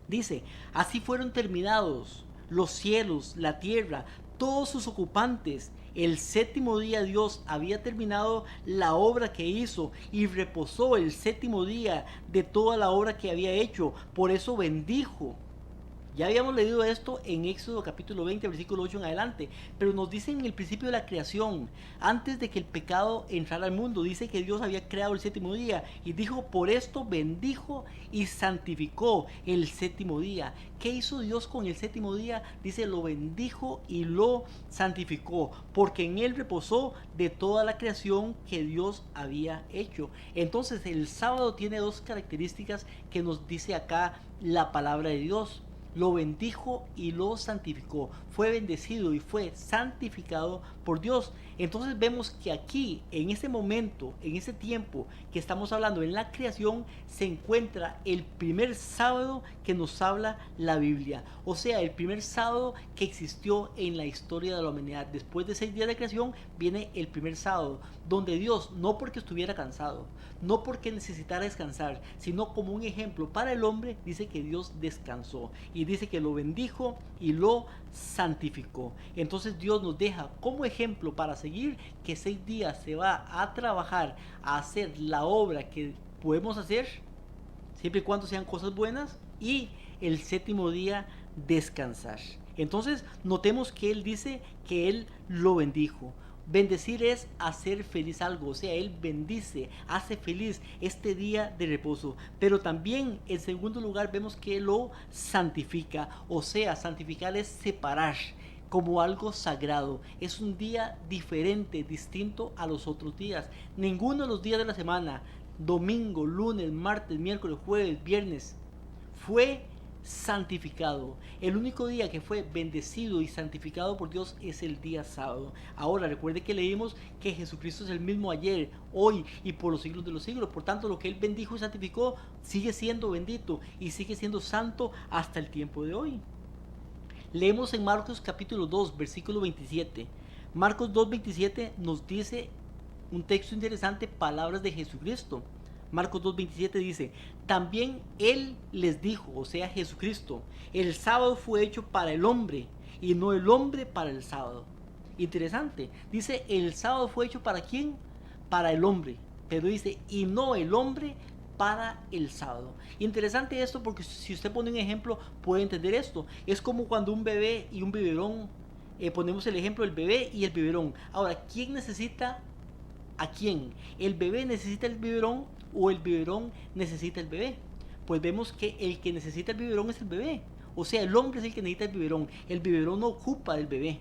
Dice: así fueron terminados los cielos, la tierra, todos sus ocupantes. El séptimo día Dios había terminado la obra que hizo y reposó el séptimo día de toda la obra que había hecho. Por eso bendijo. Ya habíamos leído esto en Éxodo capítulo 20, versículo 8 en adelante, pero nos dice en el principio de la creación, antes de que el pecado entrara al mundo, dice que Dios había creado el séptimo día y dijo: por esto bendijo y santificó el séptimo día. ¿Qué hizo Dios con el séptimo día? Dice: lo bendijo y lo santificó, porque en él reposó de toda la creación que Dios había hecho. Entonces el sábado tiene dos características que nos dice acá la palabra de Dios. lo bendijo y lo santificó. Fue bendecido y fue santificado por Dios. Entonces vemos que aquí, en este momento, en este tiempo que estamos hablando en la creación, se encuentra el primer sábado que nos habla la Biblia. O sea, el primer sábado que existió en la historia de la humanidad. Después de 6 días de creación viene el primer sábado, donde Dios, no porque estuviera cansado, no porque necesitara descansar, sino como un ejemplo para el hombre, dice que Dios descansó y dice que lo bendijo y lo santificó. Entonces Dios nos deja como ejemplo para seguir que 6 días se va a trabajar, a hacer la obra que podemos hacer, siempre y cuando sean cosas buenas, y el 7º día descansar. Entonces notemos que Él dice que Él lo bendijo. Bendecir es hacer feliz algo, o sea, Él bendice, hace feliz este día de reposo. Pero también, en segundo lugar, vemos que lo santifica, o sea, santificar es separar como algo sagrado. Es un día diferente, distinto a los otros días. Ninguno de los días de la semana, domingo, lunes, martes, miércoles, jueves, viernes, fue santificado. El único día que fue bendecido y santificado por Dios es el día sábado. Ahora recuerde que leímos que Jesucristo es el mismo ayer, hoy y por los siglos de los siglos. Por tanto, lo que Él bendijo y santificó sigue siendo bendito y sigue siendo santo hasta el tiempo de hoy. Leemos en Marcos capítulo 2, versículo 27. Marcos 2, 27 nos dice un texto interesante, palabras de Jesucristo. Marcos 2.27 dice, también Él les dijo, o sea Jesucristo, el sábado fue hecho para el hombre y no el hombre para el sábado. Interesante, dice, el sábado fue hecho ¿para quién? Para el hombre, pero dice, y no el hombre para el sábado. Interesante esto porque si usted pone un ejemplo puede entender esto. Es como cuando un bebé y un biberón, ponemos el ejemplo del bebé y el biberón. Ahora, ¿quién necesita a quién? ¿El bebé necesita el biberón o el biberón necesita el bebé? Pues vemos que el que necesita el biberón es el bebé. O sea, el hombre es el que necesita el biberón no ocupa del bebé.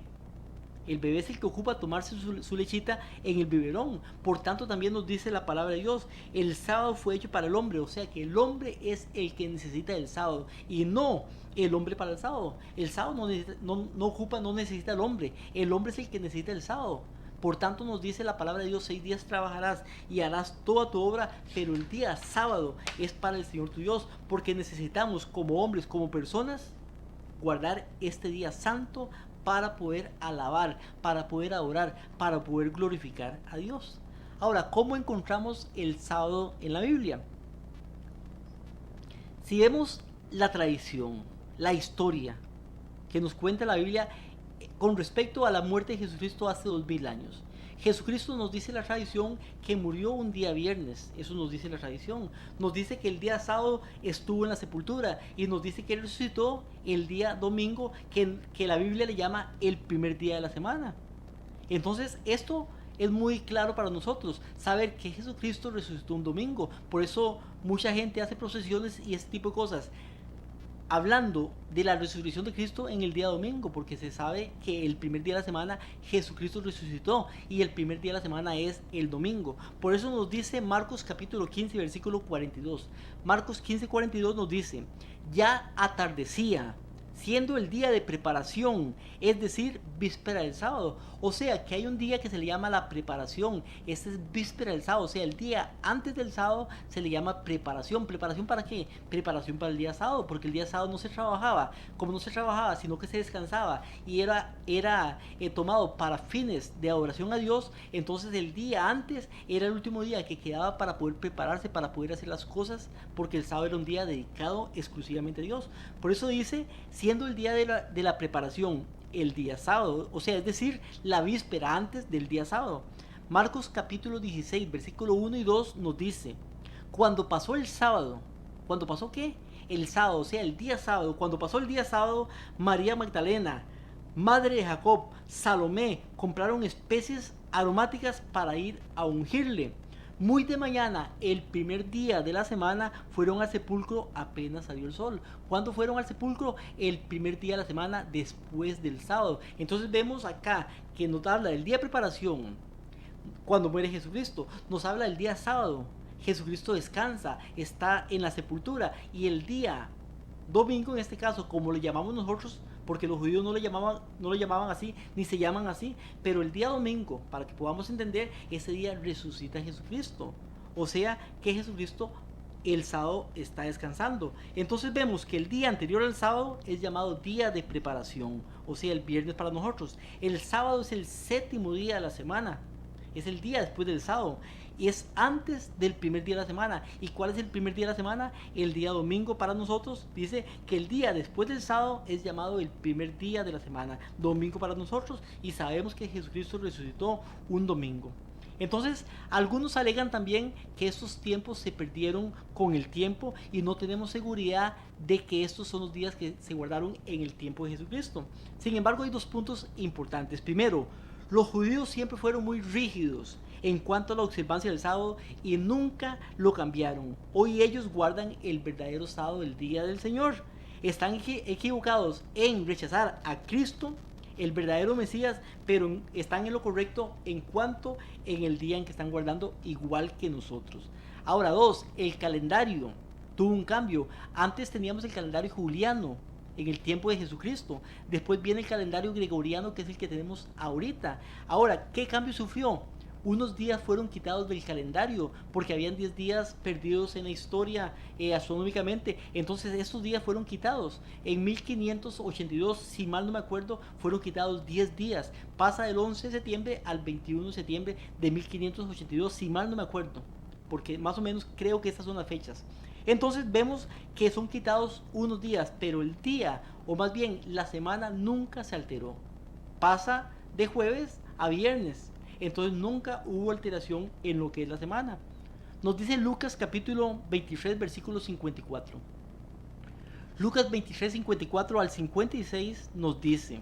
El bebé es el que ocupa tomarse su lechita en el biberón. Por tanto, también nos dice la palabra de Dios, el sábado fue hecho para el hombre. O sea que el hombre es el que necesita el sábado y no el hombre para el sábado. El sábado no necesita el hombre es el que necesita el sábado. Por tanto nos dice la palabra de Dios, 6 días trabajarás y harás toda tu obra, pero el día sábado es para el Señor tu Dios, porque necesitamos como hombres, como personas, guardar este día santo para poder alabar, para poder adorar, para poder glorificar a Dios. Ahora, ¿cómo encontramos el sábado en la Biblia? Si vemos la tradición, la historia que nos cuenta la Biblia con respecto a la muerte de Jesucristo hace 2000 años. Jesucristo nos dice la tradición que murió un día viernes, eso nos dice la tradición. Nos dice que el día sábado estuvo en la sepultura y nos dice que resucitó el día domingo, que la Biblia le llama el primer día de la semana. Entonces esto es muy claro para nosotros, saber que Jesucristo resucitó un domingo. Por eso mucha gente hace procesiones y ese tipo de cosas, hablando de la resurrección de Cristo en el día domingo, porque se sabe que el primer día de la semana Jesucristo resucitó y el primer día de la semana es el domingo. Por eso nos dice Marcos capítulo 15 versículo 42. Marcos 15, 42 nos dice, ya atardecía, siendo el día de preparación, es decir, víspera del sábado. O sea, que hay un día que se le llama la preparación. Este es víspera del sábado, o sea, el día antes del sábado se le llama preparación. ¿Preparación para qué? Preparación para el día sábado, porque el día sábado no se trabajaba. Como no se trabajaba, sino que se descansaba y era tomado para fines de adoración a Dios, entonces el día antes era el último día que quedaba para poder prepararse, para poder hacer las cosas, porque el sábado era un día dedicado exclusivamente a Dios. Por eso dice, siendo el día de la preparación, el día sábado, o sea, es decir, la víspera antes del día sábado. Marcos capítulo 16, versículo 1 y 2 nos dice, cuando pasó el sábado, ¿cuando pasó qué? El sábado, o sea, el día sábado, cuando pasó el día sábado, María Magdalena, madre de Jacob, Salomé, compraron especies aromáticas para ir a ungirle. Muy de mañana, el primer día de la semana, fueron al sepulcro apenas salió el sol. ¿Cuándo fueron al sepulcro? El primer día de la semana, después del sábado. Entonces vemos acá que nos habla del día de preparación, cuando muere Jesucristo. Nos habla del día sábado. Jesucristo descansa, está en la sepultura. Y el día domingo en este caso, como lo llamamos nosotros, porque los judíos no lo llamaban así, ni se llaman así, pero el día domingo, para que podamos entender, ese día resucita Jesucristo. O sea que Jesucristo el sábado está descansando. Entonces vemos que el día anterior al sábado es llamado día de preparación, o sea, el viernes para nosotros. El sábado es el séptimo día de la semana, es el día después del sábado. Y es antes del primer día de la semana. ¿Y cuál es el primer día de la semana? El día domingo para nosotros. Dice que el día después del sábado es llamado el primer día de la semana, domingo para nosotros, y sabemos que Jesucristo resucitó un domingo. Entonces, algunos alegan también que estos tiempos se perdieron con el tiempo y no tenemos seguridad de que estos son los días que se guardaron en el tiempo de Jesucristo. Sin embargo, hay dos puntos importantes. Primero, los judíos siempre fueron muy rígidos en cuanto a la observancia del sábado y nunca lo cambiaron. Hoy ellos guardan el verdadero sábado, el día del Señor. Están equivocados en rechazar a Cristo, el verdadero Mesías, pero están en lo correcto en cuanto en el día en que están guardando, igual que nosotros. Ahora, dos, el calendario tuvo un cambio. Antes teníamos el calendario juliano en el tiempo de Jesucristo. Después viene el calendario gregoriano, que es el que tenemos ahorita. Ahora, ¿qué cambio sufrió? Unos días fueron quitados del calendario porque habían 10 días perdidos en la historia astronómicamente. Entonces estos días fueron quitados. En 1582, si mal no me acuerdo, fueron quitados 10 días. Pasa del 11 de septiembre al 21 de septiembre de 1582, si mal no me acuerdo, porque más o menos creo que estas son las fechas. Entonces vemos que son quitados unos días, pero el día, o más bien la semana, nunca se alteró. Pasa de jueves a viernes. Entonces nunca hubo alteración en lo que es la semana. Nos dice Lucas capítulo 23 versículo 54. Lucas 23, 54 al 56 nos dice: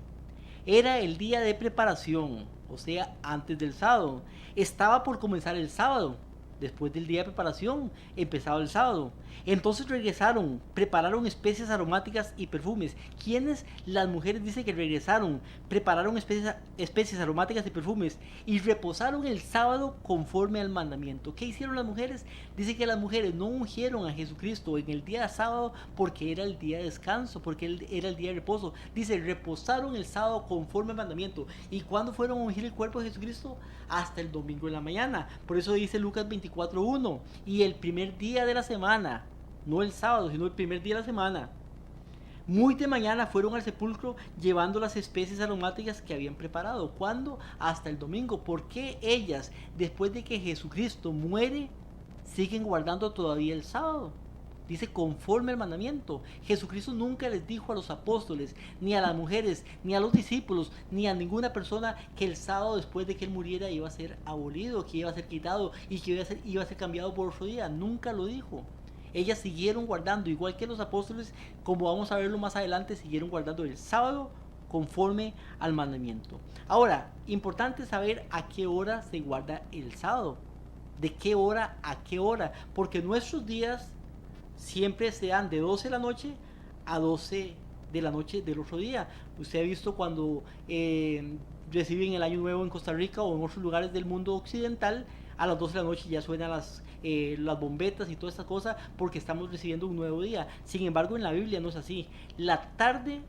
era el día de preparación, o sea, antes del sábado. Estaba por comenzar el sábado. Después del día de preparación, empezaba el sábado. Entonces regresaron, prepararon especias aromáticas y perfumes. ¿Quiénes? Las mujeres dice que regresaron, prepararon especies aromáticas y perfumes y reposaron el sábado conforme al mandamiento. ¿Qué hicieron las mujeres? Dice que las mujeres no ungieron a Jesucristo en el día de sábado porque era el día de descanso, porque era el día de reposo. Dice, reposaron el sábado conforme al mandamiento. ¿Y cuándo fueron a ungir el cuerpo de Jesucristo? Hasta el domingo en la mañana. Por eso dice Lucas 24:1, y el primer día de la semana, no el sábado, sino el primer día de la semana, muy de mañana fueron al sepulcro llevando las especies aromáticas que habían preparado. ¿Cuándo? Hasta el domingo. ¿Por qué ellas, después de que Jesucristo muere, siguen guardando todavía el sábado? Dice conforme al mandamiento. Jesucristo nunca les dijo a los apóstoles, ni a las mujeres, ni a los discípulos, ni a ninguna persona que el sábado después de que él muriera iba a ser abolido, que iba a ser quitado y que iba a ser cambiado por otro día. Nunca lo dijo. Ellas siguieron guardando, igual que los apóstoles, como vamos a verlo más adelante, siguieron guardando el sábado conforme al mandamiento. Ahora, importante saber a qué hora se guarda el sábado. ¿De qué hora a qué hora? Porque nuestros días siempre se dan de 12 de la noche a 12 de la noche del otro día. Usted ha visto cuando reciben el Año Nuevo en Costa Rica o en otros lugares del mundo occidental, a las 12 de la noche ya suenan las bombetas y toda esta cosa porque estamos recibiendo un nuevo día. Sin embargo, en la Biblia no es así. La tarde,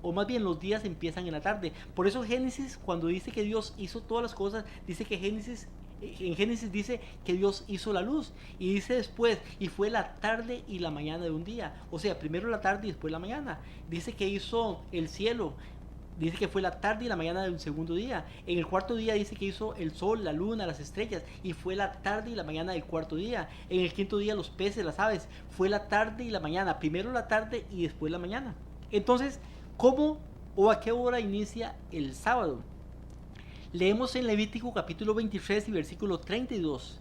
o más bien los días empiezan en la tarde. Por eso Génesis, cuando dice que Dios hizo todas las cosas, dice que en Génesis dice que Dios hizo la luz, y dice después, y fue la tarde y la mañana de un día. O sea, primero la tarde y después la mañana. Dice que hizo el cielo, dice que fue la tarde y la mañana de un segundo día. En el cuarto día dice que hizo el sol, la luna, las estrellas, y fue la tarde y la mañana del cuarto día. En el quinto día los peces, las aves, fue la tarde y la mañana. Primero la tarde y después la mañana. Entonces, ¿cómo o a qué hora inicia el sábado? Leemos en Levítico capítulo 23 y versículo 32.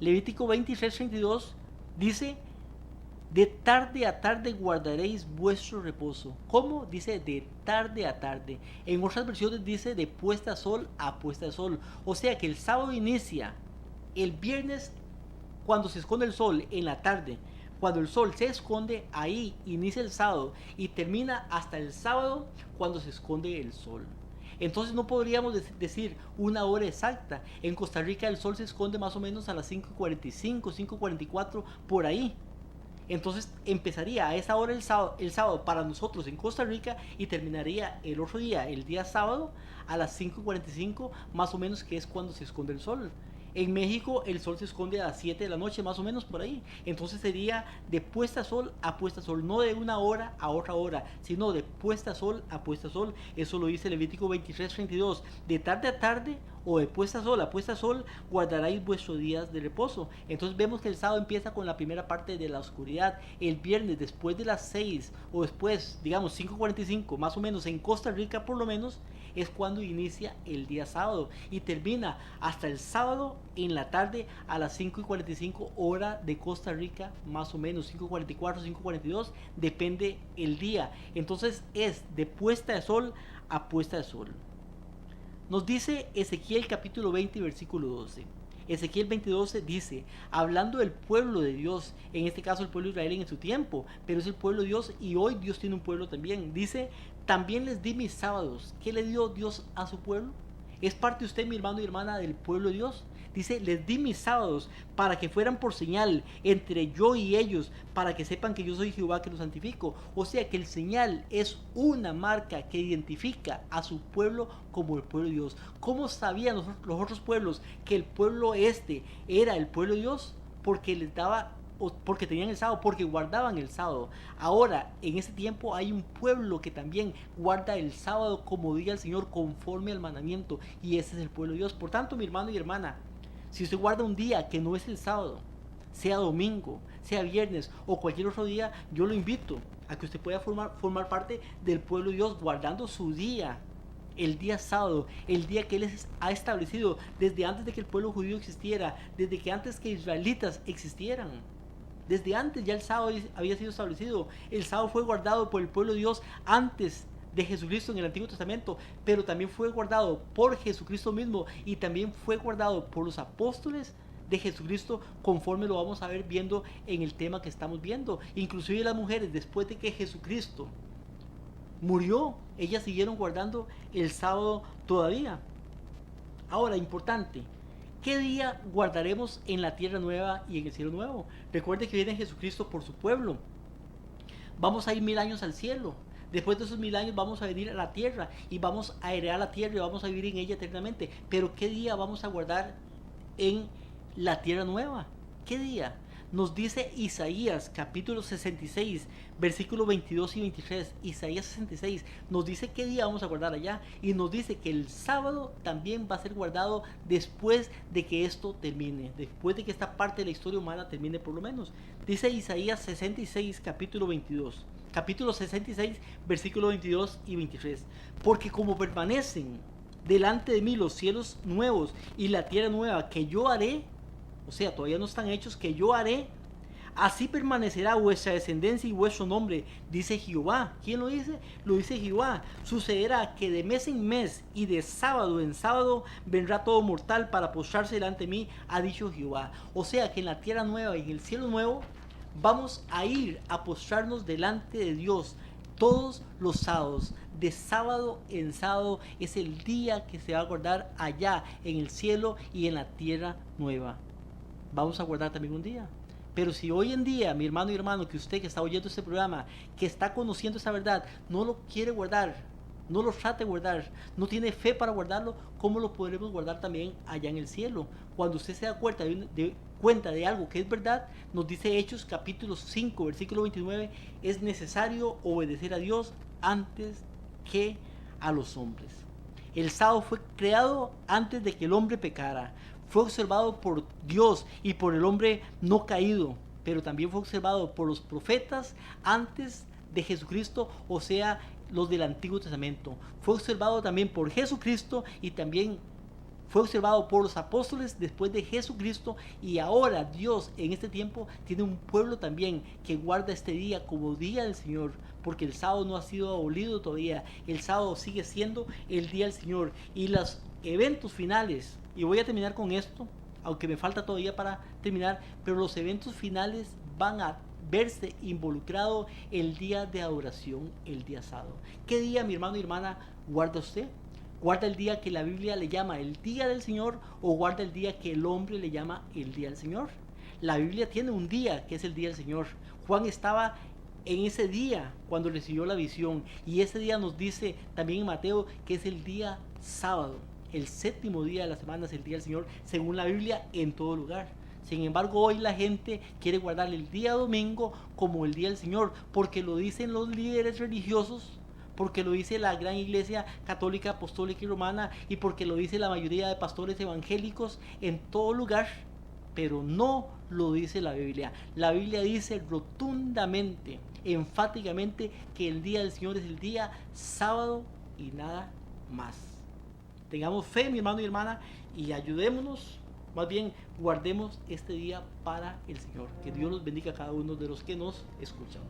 Levítico 23, 32 dice: de tarde a tarde guardaréis vuestro reposo. ¿Cómo? Dice de tarde a tarde. En otras versiones dice de puesta a sol a puesta de sol. O sea que el sábado inicia el viernes cuando se esconde el sol en la tarde. Cuando el sol se esconde, ahí inicia el sábado y termina hasta el sábado cuando se esconde el sol. Entonces no podríamos decir una hora exacta. En Costa Rica el sol se esconde más o menos a las 5:45, 5:44, por ahí. Entonces empezaría a esa hora el sábado para nosotros en Costa Rica y terminaría el otro día, el día sábado, a las 5:45 más o menos, que es cuando se esconde el sol. En México el sol se esconde a las 7 de la noche, más o menos por ahí. Entonces sería de puesta a sol a puesta a sol, no de una hora a otra hora, sino de puesta a sol a puesta a sol. Eso lo dice Levítico 23:32. De tarde a tarde o de puesta a sol guardaréis vuestros días de reposo. Entonces vemos que el sábado empieza con la primera parte de la oscuridad. El viernes después de las 6 o después, digamos 5:45, más o menos en Costa Rica por lo menos, es cuando inicia el día sábado y termina hasta el sábado en la tarde a las 5:45 hora de Costa Rica, más o menos 5:44, 5:42, depende el día. Entonces es de puesta de sol a puesta de sol. Nos dice Ezequiel capítulo 20 versículo 12. Ezequiel 20:12 dice, hablando del pueblo de Dios, en este caso el pueblo de Israel en su tiempo, pero es el pueblo de Dios y hoy Dios tiene un pueblo también. Dice, también les di mis sábados. ¿Qué le dio Dios a su pueblo? ¿Es parte usted, mi hermano y hermana, del pueblo de Dios? Dice, les di mis sábados para que fueran por señal entre yo y ellos, para que sepan que yo soy Jehová que los santifico. O sea que el señal es una marca que identifica a su pueblo como el pueblo de Dios. ¿Cómo sabían los otros pueblos que el pueblo este era el pueblo de Dios? Porque les daba, porque tenían el sábado, porque guardaban el sábado. Ahora, en ese tiempo hay un pueblo que también guarda el sábado como día del Señor, conforme al mandamiento, y ese es el pueblo de Dios. Por tanto, mi hermano y hermana, si usted guarda un día que no es el sábado, sea domingo, sea viernes o cualquier otro día, yo lo invito a que usted pueda formar parte del pueblo de Dios guardando su día, el día sábado, el día que Él ha establecido desde antes de que el pueblo judío existiera, desde que antes que israelitas existieran. Desde antes ya el sábado había sido establecido. El sábado fue guardado por el pueblo de Dios antes de Jesucristo en el Antiguo Testamento, pero también fue guardado por Jesucristo mismo y también fue guardado por los apóstoles de Jesucristo, conforme lo vamos a ver viendo en el tema que estamos viendo. Inclusive las mujeres, después de que Jesucristo murió, ellas siguieron guardando el sábado todavía. Ahora, importante, ¿qué día guardaremos en la tierra nueva y en el cielo nuevo? Recuerde que viene Jesucristo por su pueblo. Vamos a ir 1000 años al cielo. Después de esos 1000 años vamos a venir a la tierra y vamos a heredar la tierra y vamos a vivir en ella eternamente. Pero ¿qué día vamos a guardar en la tierra nueva? ¿Qué día? Nos dice Isaías capítulo 66, versículos 22 y 23. Isaías 66 nos dice qué día vamos a guardar allá y nos dice que el sábado también va a ser guardado después de que esto termine, después de que esta parte de la historia humana termine por lo menos. Dice Isaías 66 capítulo 22. Capítulo 66, versículos 22 y 23. Porque como permanecen delante de mí los cielos nuevos y la tierra nueva que yo haré, o sea, todavía no están hechos, que yo haré, así permanecerá vuestra descendencia y vuestro nombre, dice Jehová. ¿Quién lo dice? Lo dice Jehová. Sucederá que de mes en mes y de sábado en sábado vendrá todo mortal para postrarse delante de mí, ha dicho Jehová. O sea que en la tierra nueva y en el cielo nuevo vamos a ir a postrarnos delante de Dios todos los sábados. De sábado en sábado es el día que se va a guardar allá en el cielo y en la tierra nueva. Vamos a guardar también un día. Pero si hoy en día, mi hermano y hermano, que usted que está oyendo este programa, que está conociendo esta verdad, no lo quiere guardar, no lo trate de guardar, no tiene fe para guardarlo, ¿cómo lo podremos guardar también allá en el cielo? Cuando usted se da cuenta de algo que es verdad, nos dice Hechos capítulo 5, versículo 29, es necesario obedecer a Dios antes que a los hombres. El sábado fue creado antes de que el hombre pecara. Fue observado por Dios y por el hombre no caído, pero también fue observado por los profetas antes de Jesucristo, o sea, los del Antiguo Testamento. Fue observado también por Jesucristo y también fue observado por los apóstoles después de Jesucristo, y ahora Dios en este tiempo tiene un pueblo también que guarda este día como día del Señor, porque el sábado no ha sido abolido todavía. El sábado sigue siendo el día del Señor, y los eventos finales, y voy a terminar con esto, aunque me falta todavía para terminar, pero los eventos finales van a verse involucrado el día de adoración, el día sábado. ¿Qué día, mi hermano y hermana, guarda usted? ¿Guarda el día que la Biblia le llama el día del Señor o guarda el día que el hombre le llama el día del Señor? La Biblia tiene un día que es el día del Señor. Juan estaba en ese día cuando recibió la visión, y ese día nos dice también en Mateo que es el día sábado. El séptimo día de la semana es el día del Señor, según la Biblia, en todo lugar. Sin embargo, hoy la gente quiere guardar el día domingo como el día del Señor, porque lo dicen los líderes religiosos, porque lo dice la gran iglesia católica, apostólica y romana, y porque lo dice la mayoría de pastores evangélicos en todo lugar, pero no lo dice la Biblia. La Biblia dice rotundamente, enfáticamente, que el día del Señor es el día sábado y nada más. Tengamos fe, mi hermano y hermana, y ayudémonos, más bien guardemos este día para el Señor. Que Dios los bendiga a cada uno de los que nos escuchan.